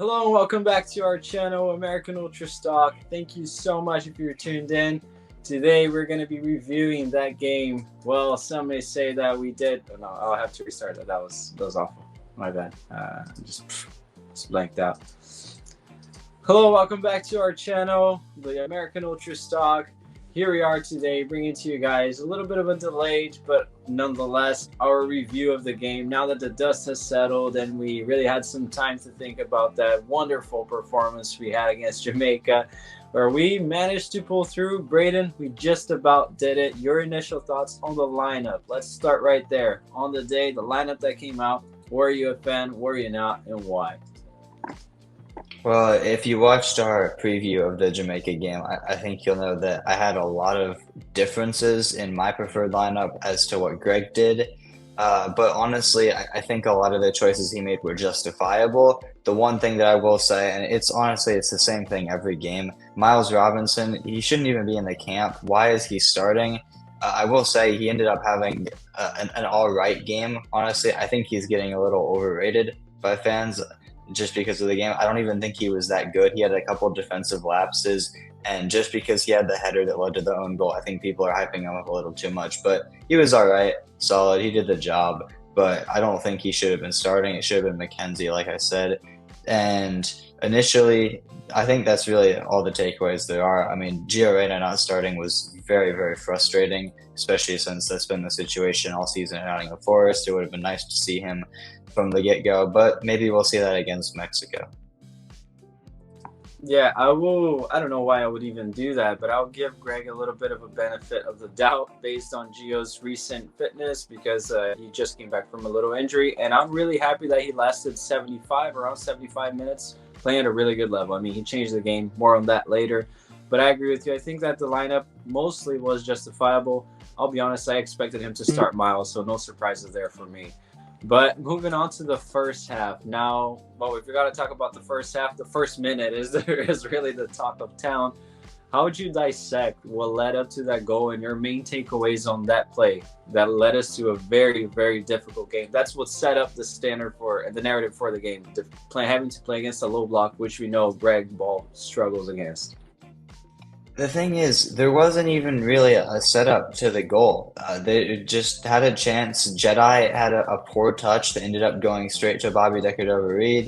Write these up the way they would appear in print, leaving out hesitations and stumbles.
Hello and welcome back to our channel, American Ultra Stock. Thank you so much if you're tuned in. Today we're going to be reviewing that game. Well, some may say that we did. Oh, no, I'll have to restart that. That was awful. My bad. Just blanked out. Hello, welcome back to our channel, the American Ultra Stock. Here we are today, bringing to you guys a little bit of a delayed, but nonetheless, our review of the game. Now that the dust has settled and we really had some time to think about that wonderful performance we had against Jamaica, where we managed to pull through. Braden, we just about did it. Your initial thoughts on the lineup. Let's start right there. On the day, the lineup that came out, were you a fan, were you not, and why? Well, if you watched our preview of the Jamaica game, I think you'll know that I had a lot of differences in my preferred lineup as to what Greg did. But honestly, I think a lot of the choices he made were justifiable. The one thing that I will say, and it's the same thing every game. Miles Robinson, he shouldn't even be in the camp. Why is he starting? I will say he ended up having an all right game. Honestly, I think he's getting a little overrated by fans just because of the game. I don't even think he was that good. He had a couple of defensive lapses, and just because he had the header that led to the own goal, I think people are hyping him up a little too much. But he was all right, solid. He did the job, but I don't think he should have been starting. It should have been McKenzie, like I said. And initially, I think that's really all the takeaways there are. I mean, Gio Reyna not starting was very, very frustrating, especially since that's been the situation all season at Nottingham Forest. It would have been nice to see him from the get-go, but maybe we'll see that against Mexico. Yeah, I will. I don't know why I would even do that, but I'll give Greg a little bit of a benefit of the doubt based on Gio's recent fitness because he just came back from a little injury, and I'm really happy that he lasted around 75 minutes, playing at a really good level. I mean, he changed the game. More on that later, but I agree with you. I think that the lineup mostly was justifiable. I'll be honest, I expected him to start Miles, so no surprises there for me. But moving on to the first half now. Well, if we got to talk about the first half, the first minute is really the talk of town. How would you dissect what led up to that goal and your main takeaways on that play that led us to a very, very difficult game? That's what set up the standard for the narrative for the game. Having to play against a low block, which we know Greg Ball struggles against. The thing is, there wasn't even really a setup to the goal. They just had a chance. Jedi had a poor touch that ended up going straight to Bobby Decker-Reed,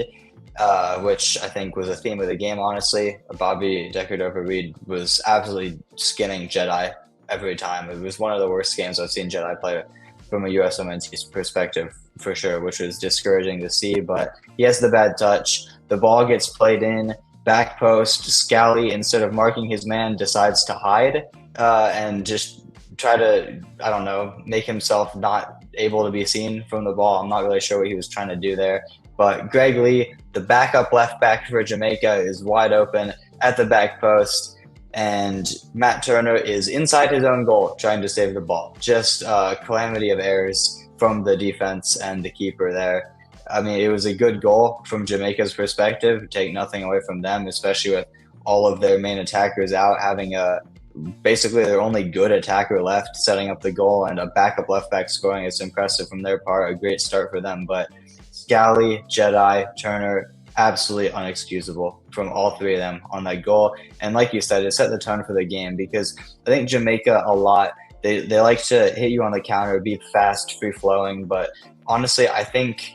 which I think was a theme of the game, honestly. Bobby Decker-Reed was absolutely skinning Jedi every time. It was one of the worst games I've seen Jedi play from a USMNT perspective, for sure, which was discouraging to see. But he has the bad touch. The ball gets played in. Back post, Scally, instead of marking his man, decides to hide and just try to, I don't know, make himself not able to be seen from the ball. I'm not really sure what he was trying to do there. But Greg Lee, the backup left back for Jamaica, is wide open at the back post. And Matt Turner is inside his own goal trying to save the ball. Just a calamity of errors from the defense and the keeper there. I mean, it was a good goal from Jamaica's perspective. Take nothing away from them, especially with all of their main attackers out, having basically their only good attacker left, setting up the goal, and a backup left back scoring. It's impressive from their part. A great start for them. But Scally, Jedi, Turner, absolutely unexcusable from all three of them on that goal. And like you said, it set the tone for the game because I think Jamaica a lot. They like to hit you on the counter, be fast, free flowing. But honestly, I think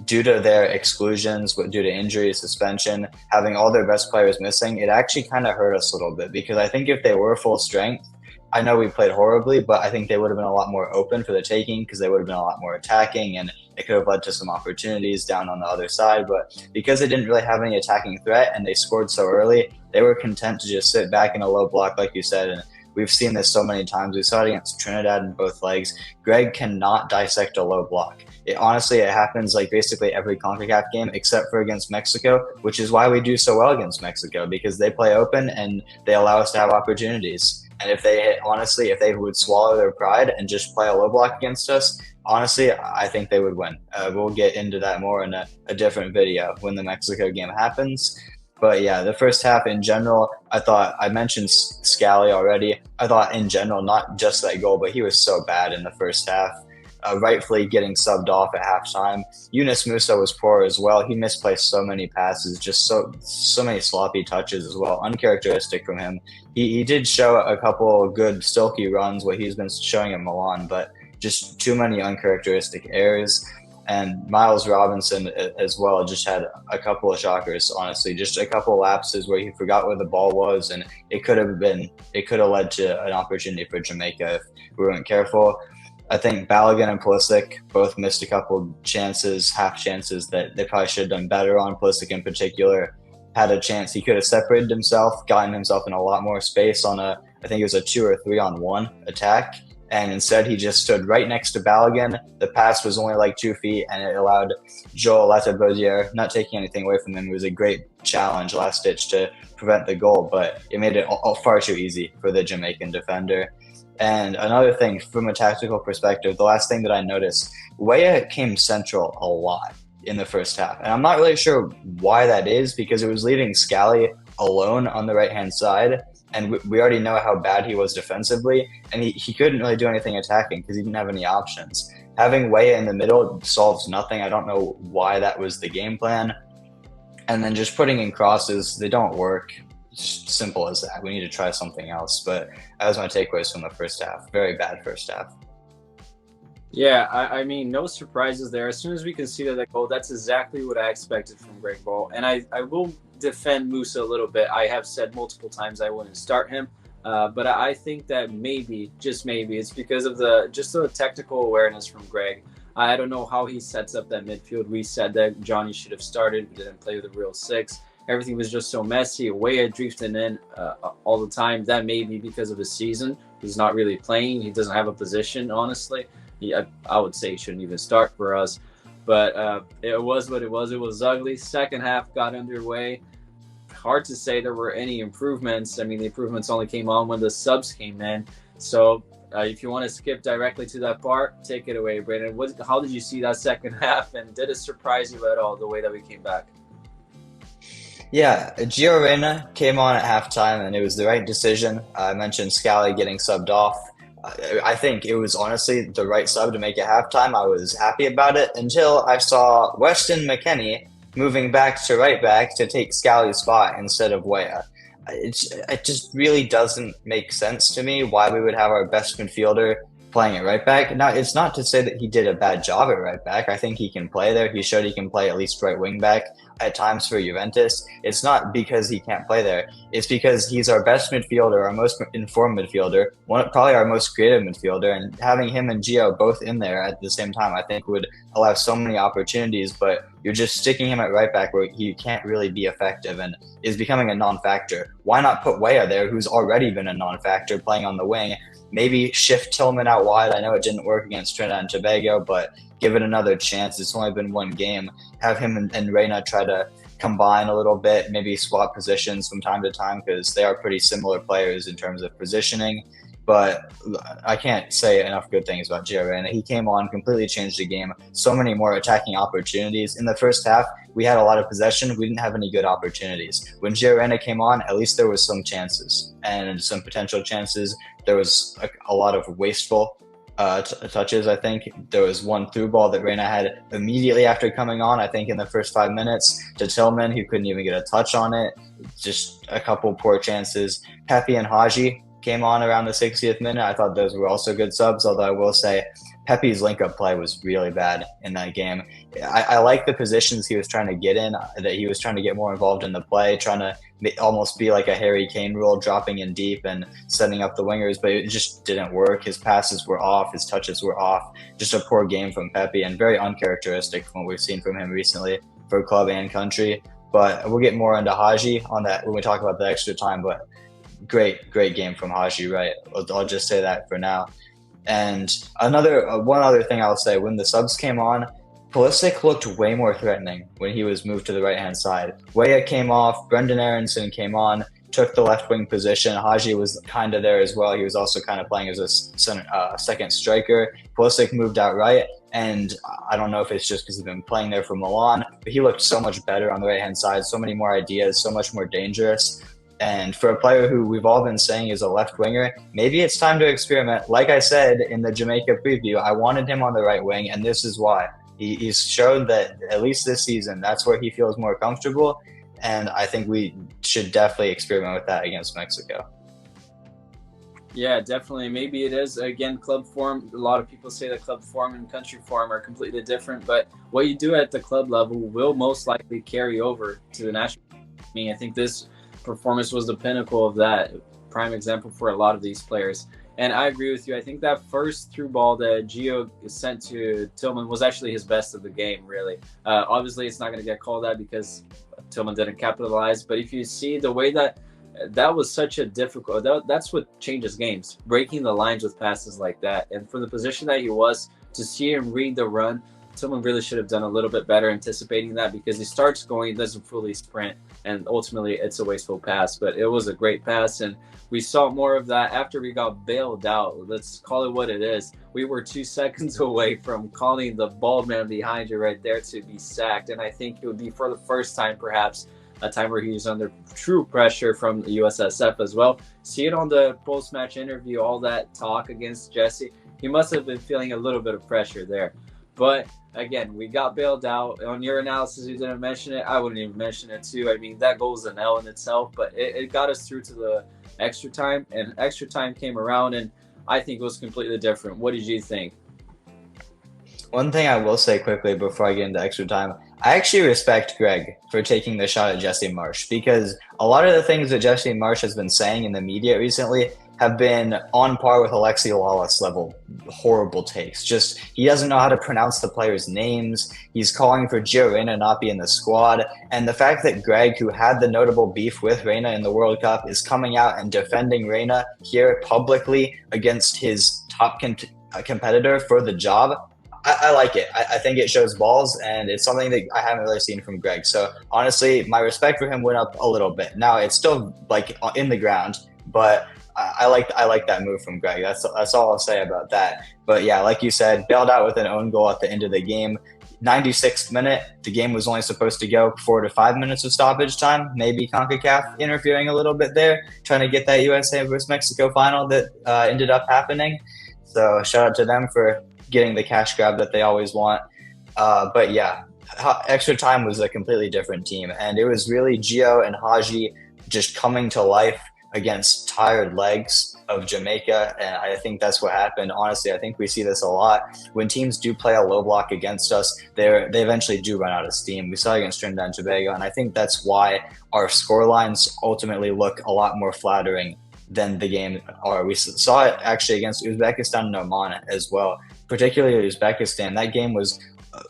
due to their exclusions, due to injury, suspension, having all their best players missing, it actually kind of hurt us a little bit because I think if they were full strength, I know we played horribly, but I think they would have been a lot more open for the taking because they would have been a lot more attacking and it could have led to some opportunities down on the other side. But because they didn't really have any attacking threat and they scored so early, they were content to just sit back in a low block, like you said. And we've seen this so many times. We saw it against Trinidad in both legs. Greg cannot dissect a low block. It happens like basically every CONCACAF game except for against Mexico, which is why we do so well against Mexico because they play open and they allow us to have opportunities. And if they would swallow their pride and just play a low block against us, honestly, I think they would win. We'll get into that more in a different video when the Mexico game happens. But yeah, the first half in general, I mentioned Scally already. I thought in general, not just that goal, but he was so bad in the first half. rightfully getting subbed off at halftime. Yunus Musa was poor as well. He misplaced so many passes, just so many sloppy touches as well, uncharacteristic from him. He did show a couple of good silky runs, what he's been showing at Milan, but just too many uncharacteristic errors. And Miles Robinson as well just had a couple of shockers, honestly, just a couple of lapses where he forgot where the ball was, and it could have led to an opportunity for Jamaica if we weren't careful. I think Balogun and Pulisic both missed a couple chances, half chances that they probably should have done better on. Pulisic in particular had a chance he could have separated himself, gotten himself in a lot more space on I think it was a 2 or 3-on-1 attack. And instead, he just stood right next to Balogun. The pass was only like 2 feet, and it allowed Joel Lata-Baudière, not taking anything away from him. It was a great challenge, last ditch, to prevent the goal, but it made it all far too easy for the Jamaican defender. And another thing, from a tactical perspective, the last thing that I noticed, Weah came central a lot in the first half. And I'm not really sure why that is, because it was leaving Scally alone on the right-hand side. And we already know how bad he was defensively, and he couldn't really do anything attacking because he didn't have any options. Having Weah in the middle solves nothing. I don't know why that was the game plan. And then just putting in crosses, they don't work. Just simple as that. We need to try something else. But that was my takeaways from the first half. Very bad first half. Yeah, I mean, no surprises there. As soon as we conceded that goal, that's exactly what I expected from Greg Ball. And I will defend Musa a little bit. I have said multiple times I wouldn't start him, but I think that maybe, just maybe, it's because of the technical awareness from Greg. I don't know how he sets up that midfield. We said that Johnny should have started. We didn't play with a real 6. Everything was just so messy. Weah drifting in all the time. That may be because of his season. He's not really playing. He doesn't have a position, honestly. I would say he shouldn't even start for us. But it was what it was. It was ugly. Second half got underway. Hard to say there were any improvements. I mean, the improvements only came on when the subs came in. So if you want to skip directly to that part, take it away, Brandon. How did you see that second half, and did it surprise you at all, the way that we came back? Yeah, Gio Reyna came on at halftime, and it was the right decision. I mentioned Scally getting subbed off. I think it was honestly the right sub to make at halftime. I was happy about it until I saw Weston McKennie moving back to right back to take Scally's spot instead of Weah. It just really doesn't make sense to me why we would have our best midfielder playing at right back. Now, it's not to say that he did a bad job at right back. I think he can play there. He showed he can play at least right wing back at times for Juventus. It's not because he can't play there. It's because he's our best midfielder, our most informed midfielder, probably our most creative midfielder, and having him and Gio both in there at the same time, I think would allow so many opportunities, but you're just sticking him at right back where he can't really be effective and is becoming a non-factor. Why not put Weah there, who's already been a non-factor, playing on the wing? Maybe shift Tillman out wide. I know it didn't work against Trinidad and Tobago, but give it another chance. It's only been one game. Have him and Reyna try to combine a little bit, maybe swap positions from time to time, because they are pretty similar players in terms of positioning. But I can't say enough good things about Gio Reyna. He came on, completely changed the game. So many more attacking opportunities. In the first half, we had a lot of possession. We didn't have any good opportunities. When Gio Reyna came on, at least there was some chances and some potential chances. There was a lot of wasteful touches, I think. There was one through ball that Reyna had immediately after coming on, I think in the first 5 minutes, to Tillman, who couldn't even get a touch on it. Just a couple poor chances. Pepe and Haji came on around the 60th minute. I thought those were also good subs, although I will say Pepe's link-up play was really bad in that game. I like the positions he was trying to get in, that he was trying to get more involved in the play, trying to almost be like a Harry Kane role, dropping in deep and setting up the wingers, but it just didn't work. His passes were off, his touches were off. Just a poor game from Pepe, and very uncharacteristic from what we've seen from him recently for club and country. But we'll get more into Haji on that when we talk about the extra time, but great game from Haji, right? I'll just say that for now. And one other thing I'll say, when the subs came on, Pulisic looked way more threatening when he was moved to the right-hand side. Weah came off, Brendan Aronson came on, took the left wing position. Haji was kind of there as well. He was also kind of playing as a second striker. Pulisic moved out right, and I don't know if it's just because he's been playing there for Milan, but he looked so much better on the right-hand side, so many more ideas, so much more dangerous. And for a player who we've all been saying is a left winger, maybe it's time to experiment. Like I said in the Jamaica preview, I wanted him on the right wing, and this is why. He's shown that at least this season, that's where he feels more comfortable. And I think we should definitely experiment with that against Mexico. Yeah, definitely. Maybe it is, again, club form. A lot of people say that club form and country form are completely different, but what you do at the club level will most likely carry over to the national team. I mean, I think this performance was the pinnacle of that, prime example for a lot of these players. And I agree with you. I think that first through ball that Gio sent to Tillman was actually his best of the game, really. Obviously, it's not going to get called that because Tillman didn't capitalize, but if you see the way that was such a difficult, that's what changes games, breaking the lines with passes like that. And for the position that he was, to see him read the run, someone really should have done a little bit better anticipating that, because he starts going, doesn't fully sprint, and ultimately it's a wasteful pass. But it was a great pass, and we saw more of that after we got bailed out. Let's call it what it is. We were 2 seconds away from calling the bald man behind you right there to be sacked, and I think it would be for the first time perhaps a time where he's under true pressure from the USSF as well. See it on the post-match interview, all that talk against Jesse. He must have been feeling a little bit of pressure there. But again, we got bailed out. On your analysis, you didn't mention it. I wouldn't even mention it too. I mean, that goal is an L in itself, but it got us through to the extra time, and extra time came around, and I think it was completely different. What did you think? One thing I will say quickly before I get into extra time, I actually respect Greg for taking the shot at Jesse Marsch, because a lot of the things that Jesse Marsch has been saying in the media recently have been on par with Alexi Lalas level horrible takes. Just, he doesn't know how to pronounce the players' names. He's calling for Gio Reyna not be in the squad. And the fact that Greg, who had the notable beef with Reyna in the World Cup, is coming out and defending Reyna here publicly against his top competitor for the job, I like it. I think it shows balls, and it's something that I haven't really seen from Greg. So honestly, my respect for him went up a little bit. Now it's still like in the ground, but I like that move from Greg. That's all I'll say about that. But yeah, like you said, bailed out with an own goal at the end of the game. 96th minute, the game was only supposed to go 4 to 5 minutes of stoppage time. Maybe CONCACAF interfering a little bit there, trying to get that USA versus Mexico final that ended up happening. So shout out to them for getting the cash grab that they always want. But yeah, extra time was a completely different team, and it was really Gio and Haji just coming to life against tired legs of Jamaica, and I think that's what happened. Honestly, I think we see this a lot. When teams do play a low block against us, they eventually do run out of steam. We saw it against Trinidad and Tobago, and I think that's why our score lines ultimately look a lot more flattering than the game are. We saw it actually against Uzbekistan and Oman as well, particularly Uzbekistan. That game was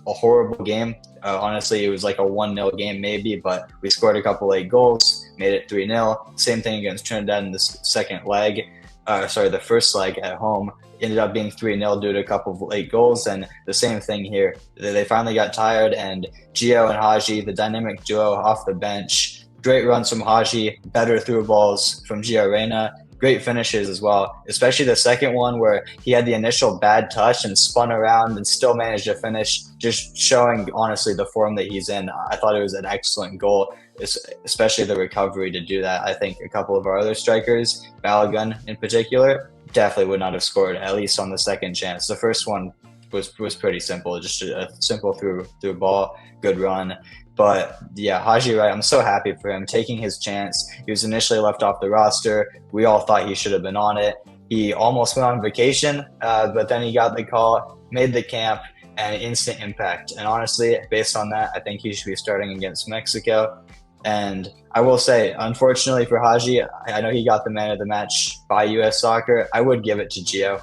a horrible game. Honestly, it was like a 1-0 game maybe, but we scored a couple late goals, made it 3-0. Same thing against Trinidad in the first leg at home. Ended up being 3-0 due to a couple of late goals, and the same thing here. They finally got tired, and Gio and Haji, the dynamic duo off the bench, great runs from Haji, better through balls from Gio Reyna, great finishes as well, especially the second one where he had the initial bad touch and spun around and still managed to finish, just showing honestly the form that he's in. I thought it was an excellent goal, especially the recovery to do that. I think a couple of our other strikers, Balogun in particular, definitely would not have scored, at least on the second chance. The first one was pretty simple, just a simple through ball, good run. But yeah, Haji, right, I'm so happy for him taking his chance. He was initially left off the roster. We all thought he should have been on it. He almost went on vacation, but then he got the call, made the camp, and instant impact. And honestly, based on that, I think he should be starting against Mexico. And I will say, unfortunately for Haji, I know he got the man of the match by U.S. Soccer. I would give it to Gio.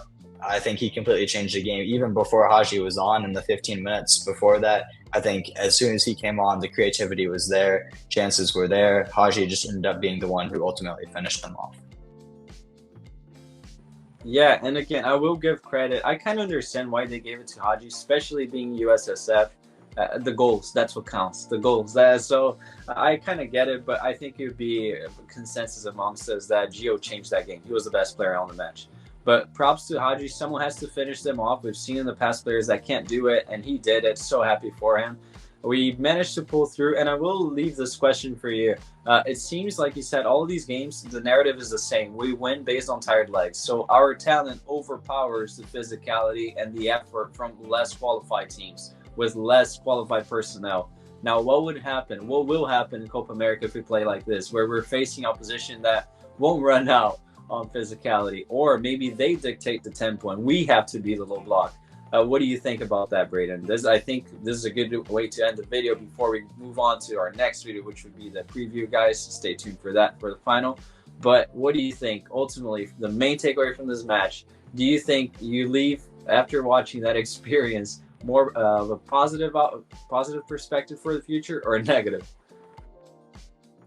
I think he completely changed the game. Even before Haji was on, in the 15 minutes before that, I think as soon as he came on, the creativity was there, chances were there. Haji just ended up being the one who ultimately finished them off. Yeah, and again, I will give credit. I kind of understand why they gave it to Haji, especially being USSF. The goals, that's what counts. The goals. So I kind of get it, but I think it would be a consensus amongst us that Gio changed that game. He was the best player on the match. But props to Haji. Someone has to finish them off. We've seen in the past players that can't do it, and he did it. So happy for him. We managed to pull through, and I will leave this question for you. It seems like you said all of these games, the narrative is the same. We win based on tired legs. So our talent overpowers the physicality and the effort from less qualified teams with less qualified personnel. Now, what would happen? What will happen in Copa America if we play like this, where we're facing opposition that won't run out on physicality, or maybe they dictate the tempo and we have to be the low block? What do you think about that, Braden? I think this is a good way to end the video before we move on to our next video, which would be the preview, guys. Stay tuned for that for the final. But what do you think, ultimately, the main takeaway from this match? Do you think you leave after watching that experience more of a positive perspective for the future, or a negative?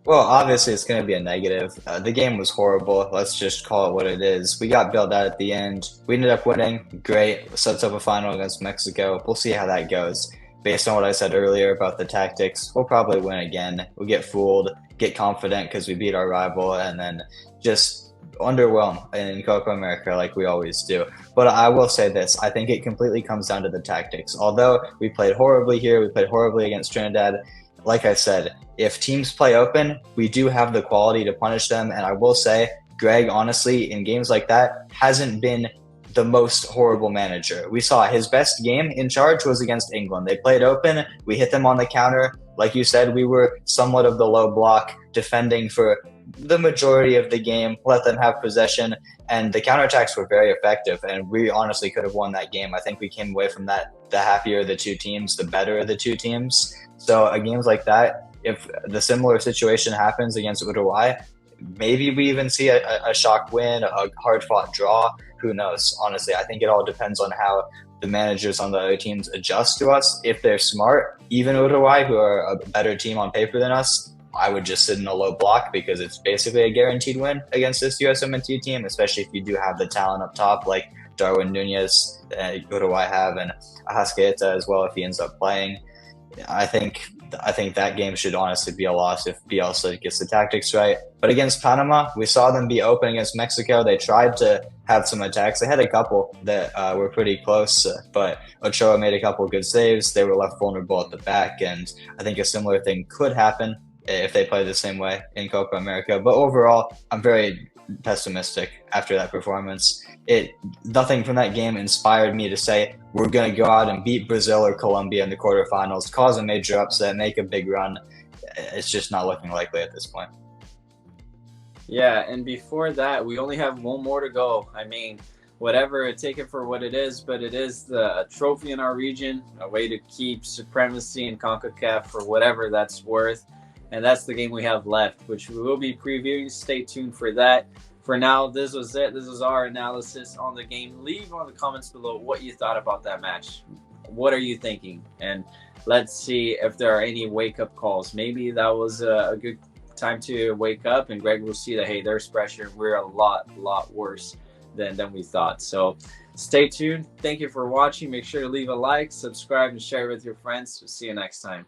Well, obviously, it's going to be a negative. The game was horrible. Let's just call it what it is. We got bailed out at the end. We ended up winning. Great. Sets up a final against Mexico. We'll see how that goes. Based on what I said earlier about the tactics, we'll probably win again. We'll get fooled, get confident because we beat our rival, and then just underwhelm in Copa America like we always do. But I will say this. I think it completely comes down to the tactics. Although we played horribly here, we played horribly against Trinidad. Like I said, if teams play open, we do have the quality to punish them. And I will say, Greg, honestly, in games like that, hasn't been the most horrible manager. We saw his best game in charge was against England. They played open. We hit them on the counter. Like you said, we were somewhat of the low block, defending for the majority of the game, let them have possession. And the counterattacks were very effective. And we honestly could have won that game. I think we came away from that the happier of the two teams, the better of the two teams. So at games like that, if the similar situation happens against Uruguay, maybe we even see a shock win, a hard-fought draw. Who knows? Honestly, I think it all depends on how the managers on the other teams adjust to us. If they're smart, even Uruguay, who are a better team on paper than us, I would just sit in a low block because it's basically a guaranteed win against this USMNT team, especially if you do have the talent up top like Darwin Nunez, Uruguay have, and Arrascaeta as well if he ends up playing. I think that game should honestly be a loss if Bielsa gets the tactics right. But against Panama, we saw them be open against Mexico. They tried to have some attacks. They had a couple that were pretty close, but Ochoa made a couple good saves. They were left vulnerable at the back, and I think a similar thing could happen if they play the same way in Copa America. But overall, I'm very pessimistic after that performance. Nothing from that game inspired me to say we're going to go out and beat Brazil or Colombia in the quarterfinals, cause a major upset, make a big run. It's just not looking likely at this point. Yeah, and before that, we only have one more to go. I mean, whatever, take it for what it is, but it is the trophy in our region, a way to keep supremacy in CONCACAF for whatever that's worth. And that's the game we have left, which we will be previewing. Stay tuned for that. For now, this was it. This was our analysis on the game. Leave on the comments below what you thought about that match. What are you thinking? And let's see if there are any wake-up calls. Maybe that was a good time to wake up, and Greg will see that, hey, there's pressure. We're a lot worse than we thought. So stay tuned. Thank you for watching. Make sure to leave a like, subscribe, and share with your friends. We'll see you next time.